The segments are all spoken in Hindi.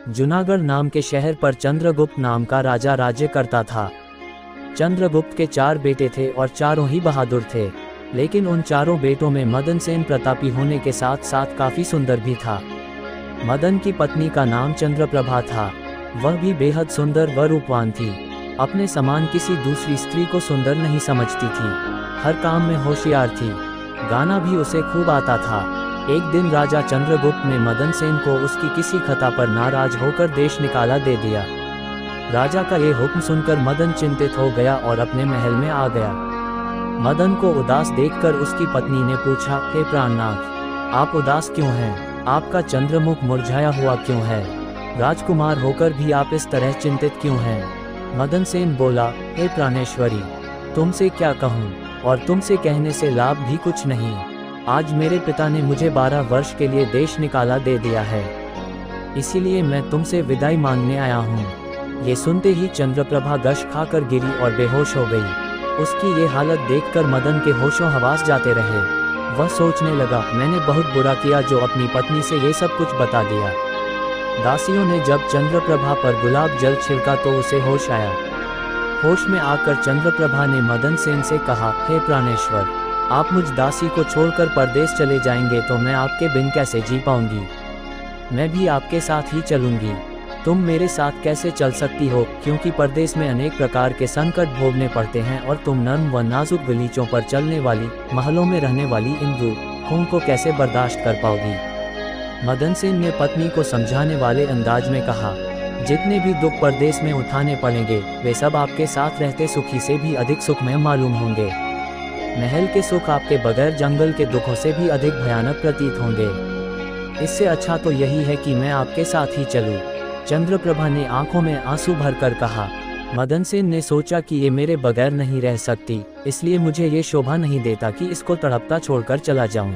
जूनागढ़ नाम के शहर पर चंद्रगुप्त नाम का राजा राज्य करता था। चंद्रगुप्त के 4 बेटे थे और चारों ही बहादुर थे, लेकिन उन चारों बेटों में मदन सेन प्रतापी होने के साथ साथ काफ़ी सुंदर भी था। मदन की पत्नी का नाम चंद्रप्रभा था। वह भी बेहद सुंदर व रूपवान थी। अपने समान किसी दूसरी स्त्री को सुंदर नहीं समझती थी। हर काम में होशियार थी। गाना भी उसे खूब आता था। एक दिन राजा चंद्रगुप्त ने मदन सेन को उसकी किसी खता पर नाराज होकर देश निकाला दे दिया। राजा का ये हुक्म सुनकर मदन चिंतित हो गया और अपने महल में आ गया। मदन को उदास देखकर उसकी पत्नी ने पूछा, हे प्राणनाथ, आप उदास क्यों हैं? आपका चंद्रमुख मुरझाया हुआ क्यों है? राजकुमार होकर भी आप इस तरह चिंतित क्यों हैं? मदन सेन बोला, हे प्राणेश्वरी, तुमसे क्या कहूँ, और तुमसे कहने से लाभ भी कुछ नहीं। आज मेरे पिता ने मुझे 12 वर्ष के लिए देश निकाला दे दिया है, इसीलिए मैं तुमसे विदाई मांगने आया हूँ। ये सुनते ही चंद्रप्रभा गश खाकर गिरी और बेहोश हो गई। उसकी ये हालत देखकर मदन के होशों हवास जाते रहे। वह सोचने लगा, मैंने बहुत बुरा किया जो अपनी पत्नी से ये सब कुछ बता दिया। दासियों ने जब चंद्रप्रभा पर गुलाब जल छिड़का तो उसे होश आया। होश में आकर चंद्रप्रभा ने मदन सेन से कहा, हे प्राणेश्वर, आप मुझ दासी को छोड़कर परदेश चले जाएंगे तो मैं आपके बिन कैसे जी पाऊंगी? मैं भी आपके साथ ही चलूंगी। तुम मेरे साथ कैसे चल सकती हो, क्योंकि परदेश में अनेक प्रकार के संकट भोगने पड़ते हैं और तुम नर्म व नाजुक गलीचों पर चलने वाली, महलों में रहने वाली इन दुखों को कैसे बर्दाश्त कर पाओगी? मदन सेन ने पत्नी को समझाने वाले अंदाज में कहा, जितने भी दुख परदेश में उठाने पड़ेंगे वे सब आपके साथ रहते सुखी से भी अधिक सुखमय मालूम होंगे। महल के सुख आपके बगैर जंगल के दुखों से भी अधिक भयानक प्रतीत होंगे। इससे अच्छा तो यही है कि मैं आपके साथ ही चलूं। चंद्रप्रभा ने आंखों में आंसू भरकर कहा। मदन सेन ने सोचा कि ये मेरे बगैर नहीं रह सकती, इसलिए मुझे ये शोभा नहीं देता कि इसको तड़पता छोड़कर चला जाऊं।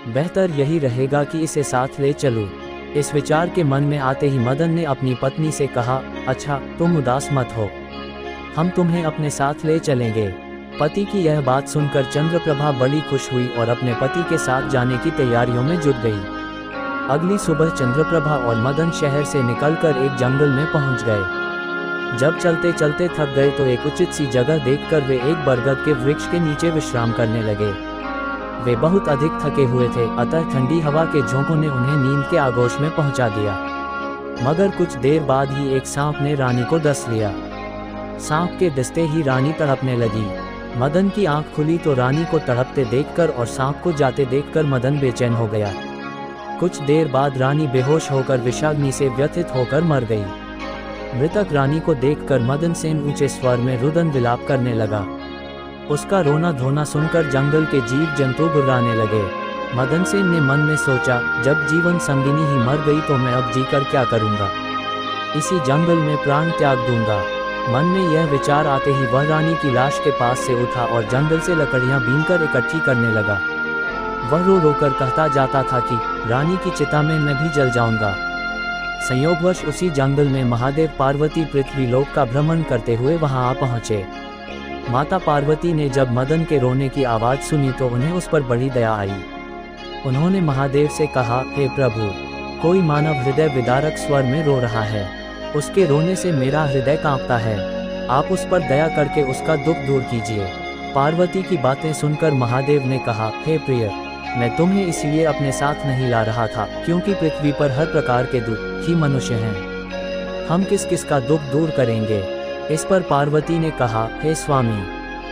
बेहतर यही रहेगा कि इसे साथ ले चलूं। इस विचार के मन में आते ही मदन ने अपनी पत्नी से कहा, अच्छा, तुम उदास मत हो, हम तुम्हें अपने साथ ले चलेंगे। पति की यह बात सुनकर चंद्रप्रभा बड़ी खुश हुई और अपने पति के साथ जाने की तैयारियों में जुट गई। अगली सुबह चंद्रप्रभा और मदन शहर से निकलकर एक जंगल में पहुंच गए। जब चलते चलते थक गए तो एक उचित सी जगह देखकर वे एक बरगद के वृक्ष के नीचे विश्राम करने लगे। वे बहुत अधिक थके हुए थे, अतः ठंडी हवा के झोंकों ने उन्हें नींद के आगोश में पहुंचा दिया। मगर कुछ देर बाद ही एक सांप ने रानी को डस लिया। सांप के डसते ही रानी तड़पने लगी। मदन की आंख खुली तो रानी को तड़पते देखकर और सांप को जाते देखकर मदन बेचैन हो गया। कुछ देर बाद रानी बेहोश होकर विषाग्नि से व्यथित होकर मर गई। मृतक रानी को देखकर मदन सेन ऊंचे स्वर में रुदन विलाप करने लगा। उसका रोना धोना सुनकर जंगल के जीव जंतु गुर्राने लगे। मदन सेन ने मन में सोचा, जब जीवन संगिनी ही मर गई तो मैं अब जीकर क्या करूंगा? इसी जंगल में प्राण त्याग दूंगा। मन में यह विचार आते ही वह रानी की लाश के पास से उठा और जंगल से लकड़ियां बीनकर इकट्ठी करने लगा। वह रो रोकर कहता जाता था कि रानी की चिता में मैं भी जल जाऊंगा। संयोगवश उसी जंगल में महादेव पार्वती पृथ्वी लोक का भ्रमण करते हुए वहां आ पहुंचे। माता पार्वती ने जब मदन के रोने की आवाज़ सुनी तो उन्हें उस पर बड़ी दया आई। उन्होंने महादेव से कहा, हे प्रभु, कोई मानव हृदय विदारक स्वर में रो रहा है। उसके रोने से मेरा हृदय कांपता है। आप उस पर दया करके उसका दुख दूर कीजिए। पार्वती की बातें सुनकर महादेव ने कहा, हे प्रिय, मैं तुम्हें इसलिए अपने साथ नहीं ला रहा था क्योंकि पृथ्वी पर हर प्रकार के दुखी मनुष्य हैं। हम किस किस का दुख दूर करेंगे? इस पर पार्वती ने कहा, हे स्वामी,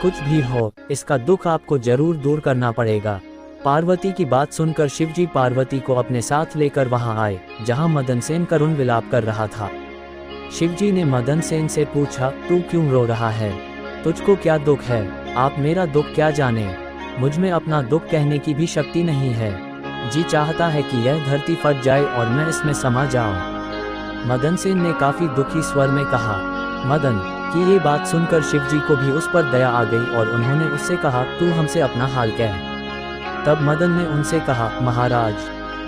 कुछ भी हो, इसका दुख आपको जरूर दूर करना पड़ेगा। पार्वती की बात सुनकर शिवजी पार्वती को अपने साथ लेकर वहां आए जहां मदन सेन करुण विलाप कर रहा था। शिवजी ने मदन सेन से पूछा, तू क्यों रो रहा है? तुझको क्या दुख है? आप मेरा दुख क्या जाने? मुझ में अपना दुख कहने की भी शक्ति नहीं है। जी चाहता है कि यह धरती फट जाए और मैं इसमें समा जाऊं। मदन सेन ने काफी दुखी स्वर में कहा। मदन की ये बात सुनकर शिवजी को भी उस पर दया आ गई और उन्होंने उससे कहा, तू हमसे अपना हाल कह। तब मदन ने उनसे कहा, महाराज,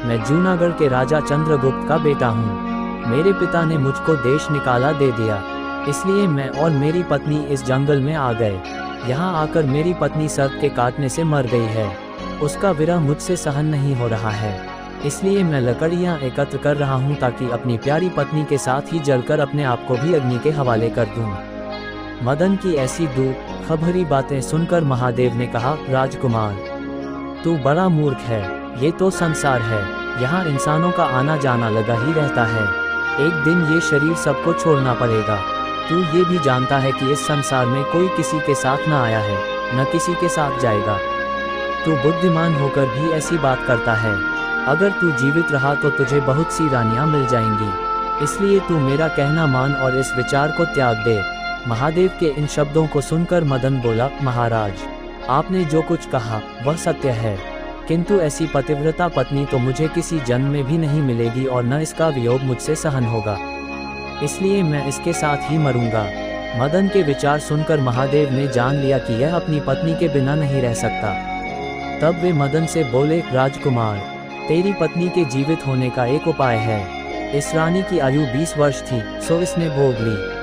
मैं जूनागढ़ के राजा चंद्रगुप्त का बेटा हूँ। मेरे पिता ने मुझको देश निकाला दे दिया, इसलिए मैं और मेरी पत्नी इस जंगल में आ गए। यहाँ आकर मेरी पत्नी सर्प के काटने से मर गई है। उसका विरह मुझसे सहन नहीं हो रहा है। इसलिए मैं लकड़ियाँ एकत्र कर रहा हूँ ताकि अपनी प्यारी पत्नी के साथ ही जलकर अपने आप को भी अग्नि के हवाले कर दूँ। मदन की ऐसी दुख भरी बातें सुनकर महादेव ने कहा, राजकुमार, तू बड़ा मूर्ख है। ये तो संसार है, यहाँ इंसानों का आना जाना लगा ही रहता है। एक दिन ये शरीर सबको छोड़ना पड़ेगा। तू ये भी जानता है कि इस संसार में कोई किसी के साथ न आया है, न किसी के साथ जाएगा। तू बुद्धिमान होकर भी ऐसी बात करता है। अगर तू जीवित रहा तो तुझे बहुत सी रानियां मिल जाएंगी। इसलिए तू मेरा कहना मान और इस विचार को त्याग दे। महादेव के इन शब्दों को सुनकर मदन बोला, महाराज, आपने जो कुछ कहा वह सत्य है, किंतु ऐसी पतिव्रता पत्नी तो मुझे किसी जन्म में भी नहीं मिलेगी और न इसका वियोग मुझसे सहन होगा। इसलिए मैं इसके साथ ही मरूंगा। मदन के विचार सुनकर महादेव ने जान लिया कि यह अपनी पत्नी के बिना नहीं रह सकता। तब वे मदन से बोले, राजकुमार, तेरी पत्नी के जीवित होने का एक उपाय है। इस रानी की आयु 20 वर्ष थी, सो इसने भोग ली।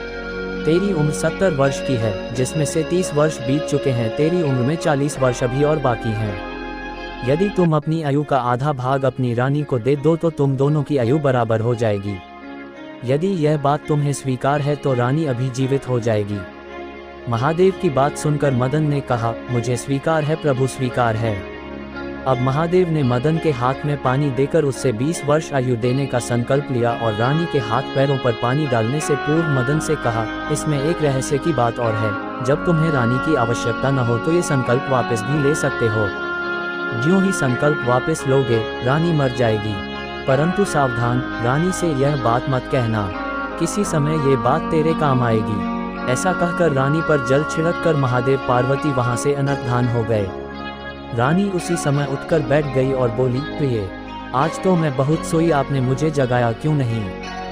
तेरी उम्र 70 वर्ष की है, जिसमें से 30 वर्ष बीत चुके हैं। तेरी उम्र में 40 वर्ष अभी और बाकी हैं। यदि तुम अपनी आयु का आधा भाग अपनी रानी को दे दो तो तुम दोनों की आयु बराबर हो जाएगी। यदि यह बात तुम्हें स्वीकार है तो रानी अभी जीवित हो जाएगी। महादेव की बात सुनकर मदन ने कहा, मुझे स्वीकार है प्रभु, स्वीकार है। अब महादेव ने मदन के हाथ में पानी देकर उससे 20 वर्ष आयु देने का संकल्प लिया और रानी के हाथ पैरों पर पानी डालने से पूर्व मदन से कहा, इसमें एक रहस्य की बात और है। जब तुम्हें रानी की आवश्यकता न हो तो ये संकल्प वापस भी ले सकते हो। ज्यों ही संकल्प वापस लोगे, रानी मर जाएगी। परंतु सावधान, रानी से यह बात मत कहना, किसी समय ये बात तेरे काम आएगी। ऐसा कहकर रानी पर जल छिड़क कर महादेव पार्वती वहां से अंतर्धान हो गए। रानी उसी समय उठकर बैठ गई और बोली, प्रिय, आज तो मैं बहुत सोई, आपने मुझे जगाया क्यों नहीं?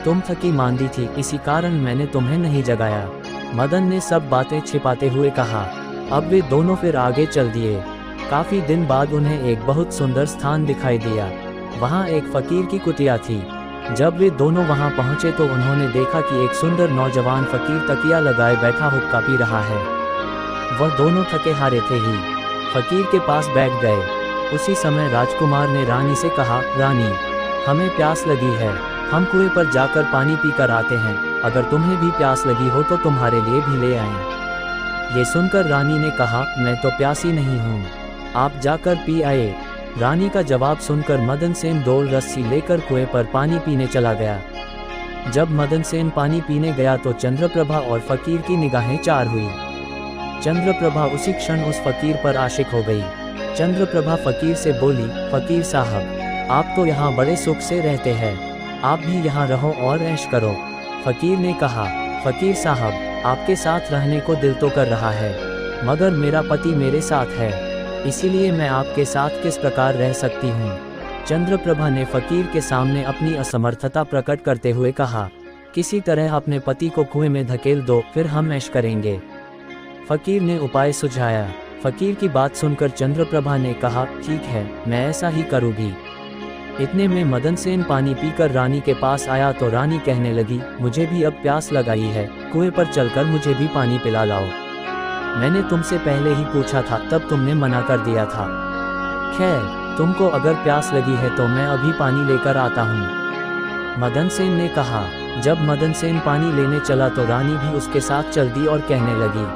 तुम थकी मांदी थी, इसी कारण मैंने तुम्हें नहीं जगाया। मदन ने सब बातें छिपाते हुए कहा। अब वे दोनों फिर आगे चल दिए। काफी दिन बाद उन्हें एक बहुत सुंदर स्थान दिखाई दिया। वहाँ एक फकीर की कुटिया थी। जब वे दोनों वहां पहुंचे तो उन्होंने देखा कि एक सुंदर नौजवान फकीर तकिया लगाए बैठा हुक्का पी रहा है। वह दोनों थके हारे थे ही फकीर के पास बैठ गए। उसी समय राजकुमार ने रानी से कहा, रानी, हमें प्यास लगी है, हम कुएं पर जाकर पानी पीकर आते हैं। अगर तुम्हें भी प्यास लगी हो तो तुम्हारे लिए भी ले आएं। ये सुनकर रानी ने कहा, मैं तो प्यासी नहीं हूँ, आप जाकर पी आए। रानी का जवाब सुनकर मदन सेन डोल रस्सी लेकर कुएं पर पानी पीने चला गया। जब मदन सेन पानी पीने गया तो चंद्रप्रभा और फकीर की निगाहें चार हुई। चंद्रप्रभा उसी क्षण उस फकीर पर आशिक हो गई। चंद्रप्रभा फकीर से बोली, फकीर साहब, आप तो यहाँ बड़े सुख से रहते हैं, आप भी यहाँ रहो और ऐश करो। फकीर ने कहा, फकीर साहब, आपके साथ रहने को दिल तो कर रहा है, मगर मेरा पति मेरे साथ है, इसीलिए मैं आपके साथ किस प्रकार रह सकती हूँ। चंद्रप्रभा ने फकीर के सामने अपनी असमर्थता प्रकट करते हुए कहा, किसी तरह अपने पति को कुएं में धकेल दो, फिर हम ऐश करेंगे। फकीर ने उपाय सुझाया। फकीर की बात सुनकर चंद्रप्रभा ने कहा, ठीक है, मैं ऐसा ही करूँगी। इतने में मदन सेन पानी पीकर रानी के पास आया तो रानी कहने लगी, मुझे भी अब प्यास लगाई है, कुएं पर चलकर मुझे भी पानी पिला लाओ। मैंने तुमसे पहले ही पूछा था, तब तुमने मना कर दिया था। खैर, तुमको अगर प्यास लगी है तो मैं अभी पानी लेकर आता हूँ। मदन सेन ने कहा। जब मदन सेन पानी लेने चला तो रानी भी उसके साथ चल दी और कहने लगी,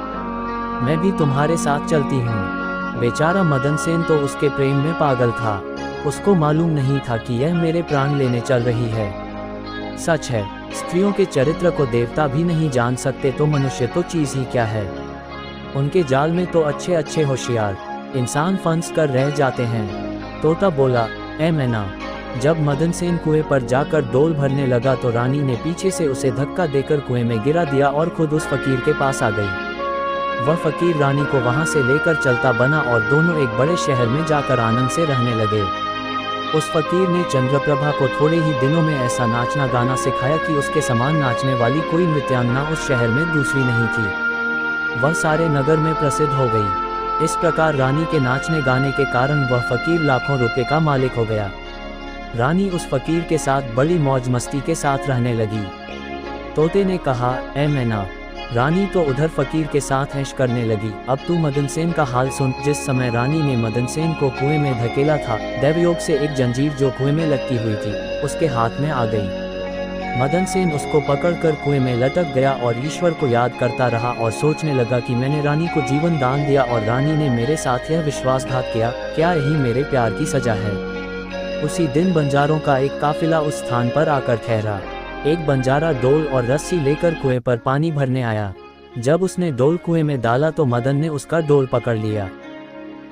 मैं भी तुम्हारे साथ चलती हूँ। बेचारा मदन सेन तो उसके प्रेम में पागल था। उसको मालूम नहीं था कि यह मेरे प्राण लेने चल रही है। सच है, स्त्रियों के चरित्र को देवता भी नहीं जान सकते तो मनुष्य तो चीज़ ही क्या है। उनके जाल में तो अच्छे अच्छे होशियार इंसान फंस कर रह जाते हैं। तोता बोला, ए मैना। जब मदन सेन कुएं पर जाकर डोल भरने लगा तो रानी ने पीछे से उसे धक्का देकर कुएं में गिरा दिया और खुद उस फकीर के पास आ गई। वह फकीर रानी को वहां से लेकर चलता बना और दोनों एक बड़े शहर में जाकर आनंद से रहने लगे। उस फकीर ने चंद्रप्रभा को थोड़े ही दिनों में ऐसा नाचना गाना सिखाया कि उसके समान नाचने वाली कोई नृत्यांगना उस शहर में दूसरी नहीं थी। वह सारे नगर में प्रसिद्ध हो गई। इस प्रकार रानी के नाचने गाने के कारण वह फकीर लाखों रुपए का मालिक हो गया। रानी उस फकीर के साथ बड़ी मौज मस्ती के साथ रहने लगी। तोते ने कहा, ए मैना, रानी तो उधर फकीर के साथ ऐश करने लगी। अब तू मदन सेन का हाल सुन। जिस समय रानी ने मदन सेन को कुएं में धकेला था, दैवयोग से एक जंजीर जो कुएं में लटकी हुई थी उसके हाथ में आ गई। मदन सेन उसको पकड़कर कुएं में लटक गया और ईश्वर को याद करता रहा और सोचने लगा कि मैंने रानी को जीवन दान दिया और रानी ने मेरे साथ यह विश्वासघात किया, क्या यही मेरे प्यार की सजा है। उसी दिन बंजारों का एक काफिला उस स्थान पर आकर ठहरा। एक बंजारा डोल और रस्सी लेकर कुएं पर पानी भरने आया। जब उसने डोल कुएं में डाला तो मदन ने उसका डोल पकड़ लिया।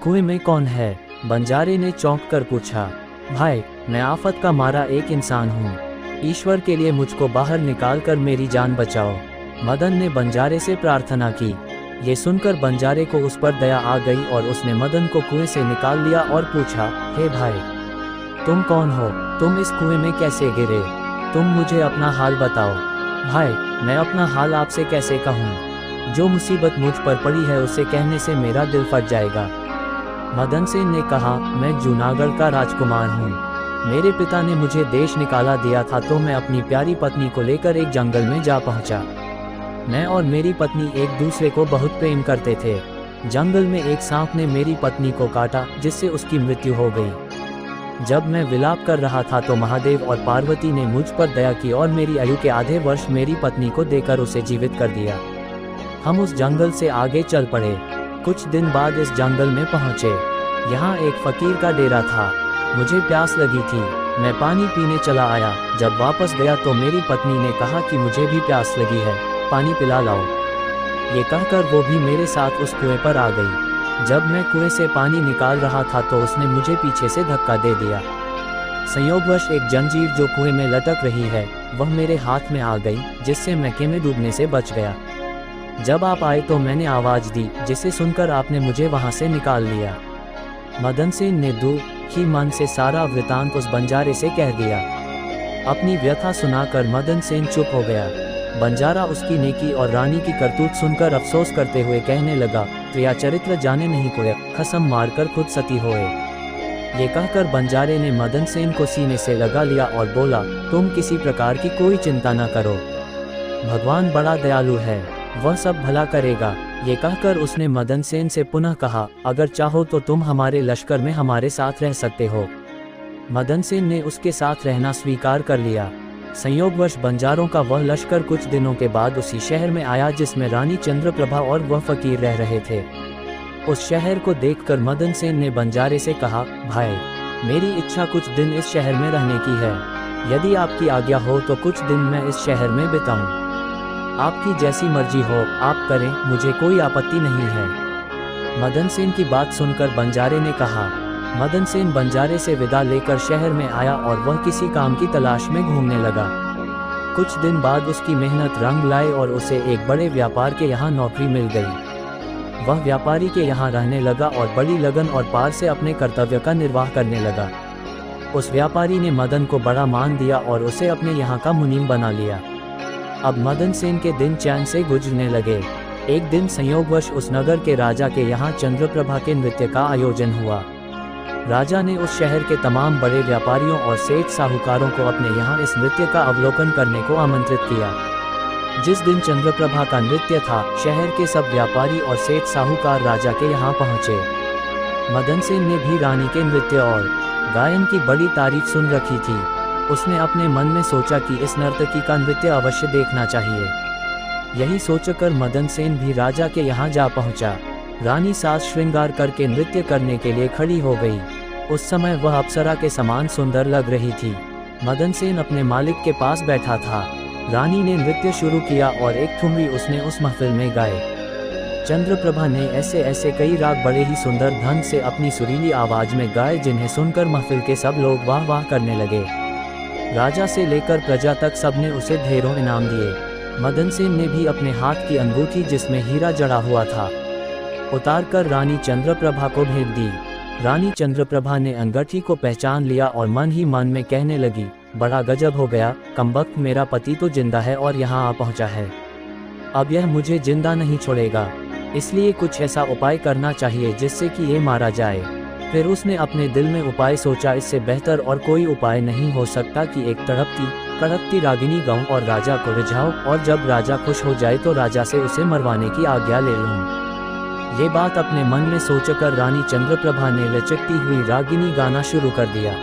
कुएं में कौन है? बंजारे ने चौंक कर पूछा। भाई, मैं आफत का मारा एक इंसान हूँ, ईश्वर के लिए मुझको बाहर निकाल कर मेरी जान बचाओ। मदन ने बंजारे से प्रार्थना की। ये सुनकर बंजारे को उस पर दया आ गई और उसने मदन को कुएं से निकाल लिया और पूछा, हे भाई, तुम कौन हो? तुम इस कुएं में कैसे गिरे? तुम मुझे अपना हाल बताओ। भाई, मैं अपना हाल आपसे कैसे कहूँ? जो मुसीबत मुझ पर पड़ी है उसे कहने से मेरा दिल फट जाएगा। मदन सेन ने कहा, मैं जूनागढ़ का राजकुमार हूँ। मेरे पिता ने मुझे देश निकाला दिया था तो मैं अपनी प्यारी पत्नी को लेकर एक जंगल में जा पहुँचा। मैं और मेरी पत्नी एक दूसरे को बहुत प्रेम करते थे। जंगल में एक सांप ने मेरी पत्नी को काटा जिससे उसकी मृत्यु हो गई। जब मैं विलाप कर रहा था तो महादेव और पार्वती ने मुझ पर दया की और मेरी आयु के आधे वर्ष मेरी पत्नी को देकर उसे जीवित कर दिया। हम उस जंगल से आगे चल पड़े। कुछ दिन बाद इस जंगल में पहुँचे। यहाँ एक फकीर का डेरा था। मुझे प्यास लगी थी, मैं पानी पीने चला आया। जब वापस गया तो मेरी पत्नी ने कहा कि मुझे भी प्यास लगी है, पानी पिला लाओ। ये कहकर वो भी मेरे साथ उस कुएं पर आ गई। जब मैं कुएं से पानी निकाल रहा था तो उसने मुझे पीछे से धक्का दे दिया। संयोगवश एक जंजीर जो कुएं में लटक रही है वह मेरे हाथ में आ गई, जिससे मैं कुएं में डूबने से बच गया। जब आप आए तो मैंने आवाज़ दी, जिसे सुनकर आपने मुझे वहां से निकाल लिया। मदन सेन ने दुखी मन से सारा वृतांत उस बंजारे से कह दिया। अपनी व्यथा सुनाकर मदन सेन चुप हो गया। बंजारा उसकी नेकी और रानी की करतूत सुनकर अफसोस करते हुए कहने लगा, प्रिया चरित्र जाने नहीं कोय, खसम मारकर खुद सती होए। ये कहकर बंजारे ने मदन सेन को सीने से लगा लिया और बोला, तुम किसी प्रकार की कोई चिंता न करो, भगवान बड़ा दयालु है, वह सब भला करेगा। ये कहकर उसने मदन सेन से पुनः कहा, अगर चाहो तो तुम हमारे लश्कर में हमारे साथ रह सकते हो। मदन सेन ने उसके साथ रहना स्वीकार कर लिया। संयोगवश बंजारों का वह लश्कर कुछ दिनों के बाद उसी शहर में आया जिसमें रानी चंद्रप्रभा और वह फकीर रह रहे थे। उस शहर को देखकर मदन सेन ने बंजारे से कहा, भाई, मेरी इच्छा कुछ दिन इस शहर में रहने की है। यदि आपकी आज्ञा हो तो कुछ दिन मैं इस शहर में बिताऊं। आपकी जैसी मर्जी हो आप करें, मुझे कोई आपत्ति नहीं है। मदन सेन की बात सुनकर बंजारे ने कहा। मदन सेन बंजारे से विदा लेकर शहर में आया और वह किसी काम की तलाश में घूमने लगा। कुछ दिन बाद उसकी मेहनत रंग लाई और उसे एक बड़े व्यापार के यहाँ नौकरी मिल गई। वह व्यापारी के यहाँ रहने लगा और बड़ी लगन और पार से अपने कर्तव्य का निर्वाह करने लगा। उस व्यापारी ने मदन को बड़ा मान दिया और उसे अपने यहाँ का मुनीम बना लिया। अब मदन सेन के दिन चैन से गुजरने लगे। एक दिन संयोगवश उस नगर के राजा के यहाँ चंद्रप्रभा के नृत्य का आयोजन हुआ। राजा ने उस शहर के तमाम बड़े व्यापारियों और सेठ साहूकारों को अपने यहाँ इस नृत्य का अवलोकन करने को आमंत्रित किया। जिस दिन चंद्रप्रभा का नृत्य था, शहर के सब व्यापारी और सेठ साहूकार राजा के यहाँ पहुँचे। मदन सेन ने भी रानी के नृत्य और गायन की बड़ी तारीफ सुन रखी थी। उसने अपने मन में सोचा कि इस नर्तकी का नृत्य अवश्य देखना चाहिए। यही सोचकर मदन सेन भी राजा के यहाँ जा पहुँचा। रानी साज श्रृंगार करके नृत्य करने के लिए खड़ी हो गई। उस समय वह अप्सरा के समान सुंदर लग रही थी। मदन सेन अपने मालिक के पास बैठा था। रानी ने नृत्य शुरू किया और एक ठुमरी उसने उस महफिल में गाए। चंद्रप्रभा ने ऐसे ऐसे कई राग बड़े ही सुंदर ढंग से अपनी सुरीली आवाज में गाए, जिन्हें सुनकर महफिल के सब लोग वाह वाह करने लगे। राजा से लेकर प्रजा तक सबने उसे ढेरों इनाम दिए। मदन सेन ने भी अपने हाथ की अंगूठी जिसमें हीरा जड़ा हुआ था उतारकर रानी चंद्रप्रभा को भेंट दी। रानी चंद्रप्रभा ने अंगूठी को पहचान लिया और मन ही मन में कहने लगी, बड़ा गजब हो गया, कमबख्त, मेरा पति तो जिंदा है और यहाँ आ पहुँचा है। अब यह मुझे जिंदा नहीं छोड़ेगा, इसलिए कुछ ऐसा उपाय करना चाहिए जिससे कि ये मारा जाए। फिर उसने अपने दिल में उपाय सोचा, इससे बेहतर और कोई उपाय नहीं हो सकता कि एक तड़पती कड़कती रागिनी गाऊं और राजा को रिझाओ, और जब राजा खुश हो जाए तो राजा से उसे मरवाने की आज्ञा ले लूं। ये बात अपने मन में सोचकर रानी चंद्रप्रभा ने लचकती हुई रागिनी गाना शुरू कर दिया।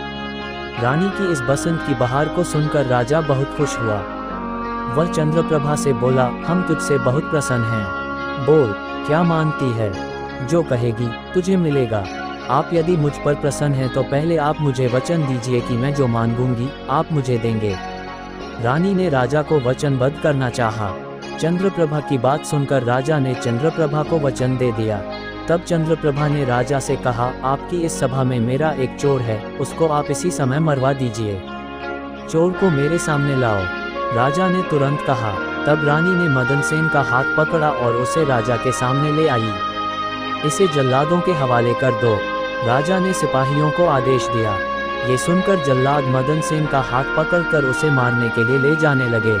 रानी की इस बसंत की बहार को सुनकर राजा बहुत खुश हुआ। वह चंद्रप्रभा से बोला, हम तुझसे बहुत प्रसन्न हैं। बोल, क्या मांगती है? जो कहेगी तुझे मिलेगा। आप यदि मुझ पर प्रसन्न हैं तो पहले आप मुझे वचन दीजिए कि मैं जो मांगूंगी आप मुझे देंगे। रानी ने राजा को वचनबद्ध करना चाहा। चंद्रप्रभा की बात सुनकर राजा ने चंद्रप्रभा को वचन दे दिया। तब चंद्रप्रभा ने राजा से कहा, आपकी इस सभा में मेरा एक चोर है, उसको आप इसी समय मरवा दीजिए। चोर को मेरे सामने लाओ। राजा ने तुरंत कहा। तब रानी ने मदनसेन का हाथ पकड़ा और उसे राजा के सामने ले आई। इसे जल्लादों के हवाले कर दो, राजा ने सिपाहियों को आदेश दिया। ये सुनकर जल्लाद मदनसेन का हाथ पकड़कर उसे मारने के लिए ले जाने लगे।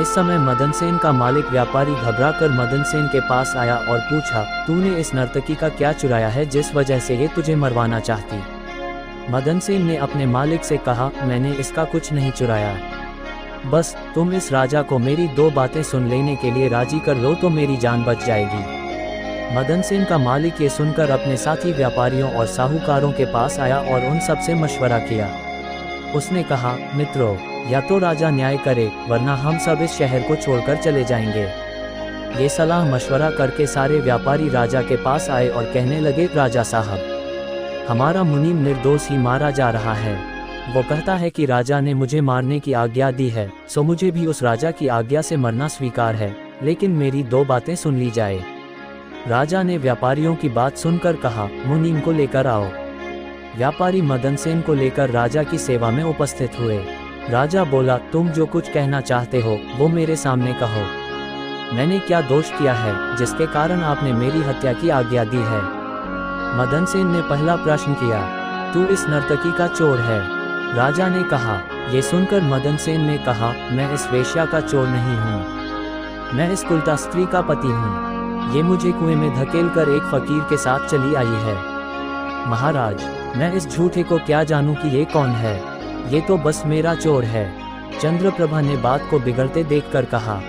इस समय मदनसेन का मालिक व्यापारी घबराकर मदनसेन के पास आया और पूछा, तूने इस नर्तकी का क्या चुराया है जिस वजह से ये तुझे मरवाना चाहती? मदनसेन ने अपने मालिक से कहा, मैंने इसका कुछ नहीं चुराया। बस तुम इस राजा को मेरी दो बातें सुन लेने के लिए राजी कर लो तो मेरी जान बच जाएगी। मदनसेन का मालिक ये सुनकर अपने साथी व्यापारियों और साहूकारों के पास आया और उन सब से मशवरा किया। उसने कहा, मित्रों, या तो राजा न्याय करे वरना हम सब इस शहर को छोड़कर चले जाएंगे। ये सलाह मशवरा करके सारे व्यापारी राजा के पास आए और कहने लगे, राजा साहब, हमारा मुनीम निर्दोष ही मारा जा रहा है। वो कहता है कि राजा ने मुझे मारने की आज्ञा दी है, सो मुझे भी उस राजा की आज्ञा से मरना स्वीकार है, लेकिन मेरी दो बातें सुन ली जाए। राजा ने व्यापारियों की बात सुनकर कहा, मुनीम को लेकर आओ। व्यापारी मदनसेन को लेकर राजा की सेवा में उपस्थित हुए। राजा बोला, तुम जो कुछ कहना चाहते हो वो मेरे सामने कहो। मैंने क्या दोष किया है जिसके कारण आपने मेरी हत्या की आज्ञा दी है? मदनसेन ने पहला प्रश्न किया, तू इस नर्तकी का चोर है। राजा ने कहा। ये सुनकर मदनसेन ने कहा, मैं इस वेश्या का चोर नहीं हूँ, मैं इस कुलटा स्त्री का पति हूँ। ये मुझे कुएं में धकेल कर एक फकीर के साथ चली आई है। महाराज, मैं इस झूठे को क्या जानूं कि ये कौन है? ये तो बस मेरा चोर है। चंद्रप्रभा ने बात को बिगड़ते देखकर कहा,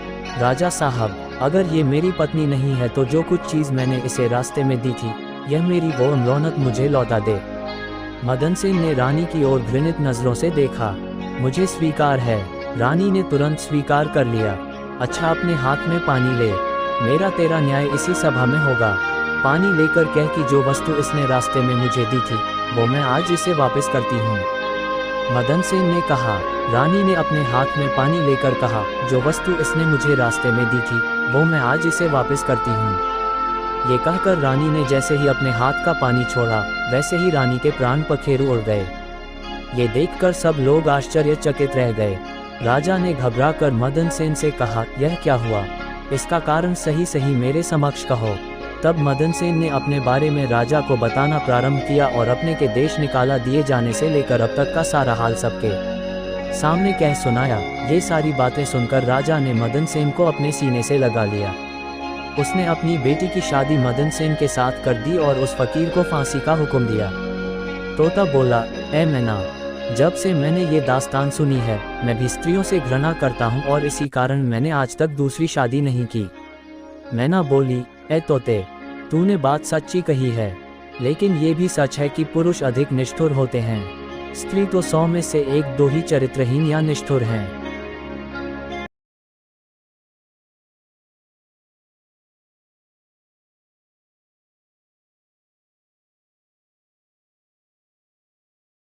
राजा साहब, अगर ये मेरी पत्नी नहीं है तो जो कुछ चीज़ मैंने इसे रास्ते में दी थी यह मेरी वो रौनक मुझे लौटा दे। मदनसेन ने रानी की ओर घृणित नजरों से देखा। मुझे स्वीकार है। रानी ने तुरंत स्वीकार कर लिया। अच्छा, अपने हाथ में पानी ले, मेरा तेरा न्याय इसी सभा में होगा। पानी लेकर कह कि जो वस्तु इसने रास्ते में मुझे दी थी वो मैं आज इसे वापस करती हूँ। मदनसेन ने कहा। रानी ने अपने हाथ में पानी लेकर कहा, जो वस्तु इसने मुझे रास्ते में दी थी वो मैं आज इसे वापस करती हूँ। ये कहकर रानी ने जैसे ही अपने हाथ का पानी छोड़ा वैसे ही रानी के प्राण पखेरु उड़ गए। ये देखकर सब लोग आश्चर्यचकित रह गए। राजा ने घबराकर मदनसेन से कहा, यह क्या हुआ? इसका कारण सही सही मेरे समक्ष कहो। तब मदनसेन ने अपने बारे में राजा को बताना प्रारंभ किया और अपने के देश निकाला दिए जाने से लेकर अब तक का सारा हाल सबके सामने कह सुनाया। ये सारी बातें सुनकर राजा ने मदनसेन को अपने सीने से लगा लिया। उसने अपनी बेटी की शादी मदनसेन के साथ कर दी और उस फकीर को फांसी का हुक्म दिया। तोता बोला, ए मैना, जब से मैंने ये दास्तान सुनी है मैं भी स्त्रियों से घृणा करता हूँ और इसी कारण मैंने आज तक दूसरी शादी नहीं की। मैना बोली, ए तोते, तूने बात सच्ची कही है, लेकिन ये भी सच है कि पुरुष अधिक निष्ठुर होते हैं। स्त्री तो 100 में से 1-2 ही चरित्रहीन या निष्ठुर हैं।